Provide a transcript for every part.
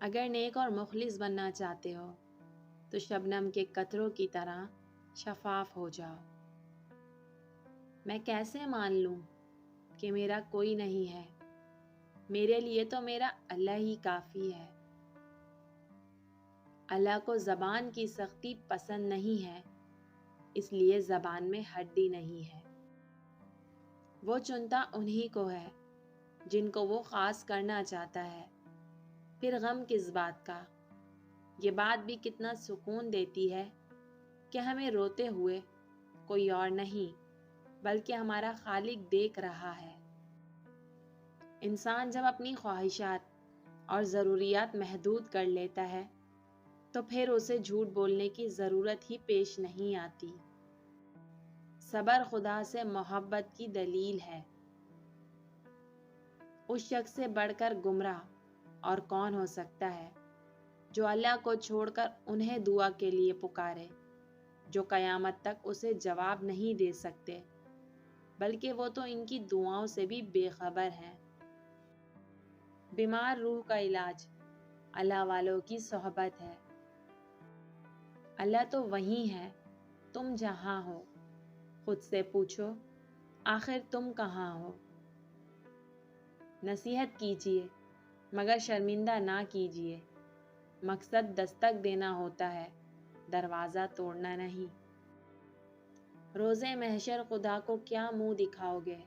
اگر نیک اور مخلص بننا چاہتے ہو تو شبنم کے قطروں کی طرح شفاف ہو جاؤ۔ میں کیسے مان لوں کہ میرا کوئی نہیں ہے؟ میرے لیے تو میرا اللہ ہی کافی ہے۔ اللہ کو زبان کی سختی پسند نہیں ہے، اس لیے زبان میں ہڈی نہیں ہے۔ وہ چنتا انہی کو ہے جن کو وہ خاص کرنا چاہتا ہے۔ پھر غم کس بات کا؟ یہ بات بھی کتنا سکون دیتی ہے کہ ہمیں روتے ہوئے کوئی اور نہیں بلکہ ہمارا خالق دیکھ رہا ہے۔ انسان جب اپنی خواہشات اور ضروریات محدود کر لیتا ہے تو پھر اسے جھوٹ بولنے کی ضرورت ہی پیش نہیں آتی۔ صبر خدا سے محبت کی دلیل ہے۔ اس شخص سے بڑھ کر گمراہ اور کون ہو سکتا ہے جو اللہ کو چھوڑ کر انہیں دعا کے لیے پکارے جو قیامت تک اسے جواب نہیں دے سکتے، بلکہ وہ تو ان کی دعاؤں سے بھی بے خبر ہیں۔ بیمار روح کا علاج اللہ والوں کی صحبت ہے۔ اللہ تو وہیں ہے، تم جہاں ہو۔ خود سے پوچھو، آخر تم کہاں ہو؟ نصیحت کیجیے مگر شرمندہ نہ کیجیے۔ مقصد دستک دینا ہوتا ہے، دروازہ توڑنا نہیں۔ روز محشر خدا کو کیا منہ دکھاؤ گے؟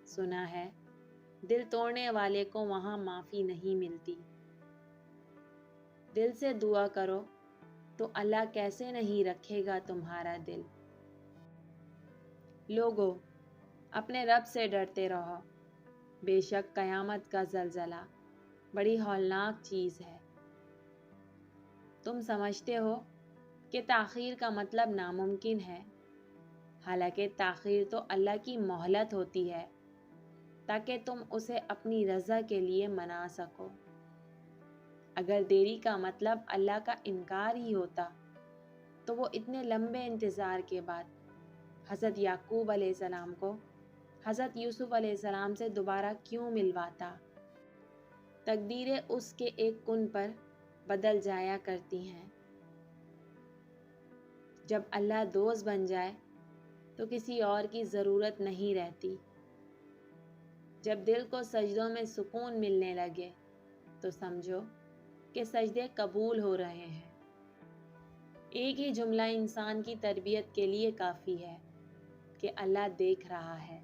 سنا ہے دل توڑنے والے کو وہاں معافی نہیں ملتی۔ دل سے دعا کرو تو اللہ کیسے نہیں رکھے گا تمہارا دل۔ لوگو، اپنے رب سے ڈرتے رہو، بے شک قیامت کا زلزلہ بڑی ہولناک چیز ہے۔ تم سمجھتے ہو کہ تاخیر کا مطلب ناممکن ہے، حالانکہ تاخیر تو اللہ کی مہلت ہوتی ہے تاکہ تم اسے اپنی رضا کے لیے منا سکو۔ اگر دیری کا مطلب اللہ کا انکار ہی ہوتا تو وہ اتنے لمبے انتظار کے بعد حضرت یعقوب علیہ السلام کو حضرت یوسف علیہ السلام سے دوبارہ کیوں ملواتا؟ تقدیریں اس کے ایک کن پر بدل جایا کرتی ہیں۔ جب اللہ دوست بن جائے تو کسی اور کی ضرورت نہیں رہتی۔ جب دل کو سجدوں میں سکون ملنے لگے تو سمجھو کہ سجدے قبول ہو رہے ہیں۔ ایک ہی جملہ انسان کی تربیت کے لیے کافی ہے کہ اللہ دیکھ رہا ہے۔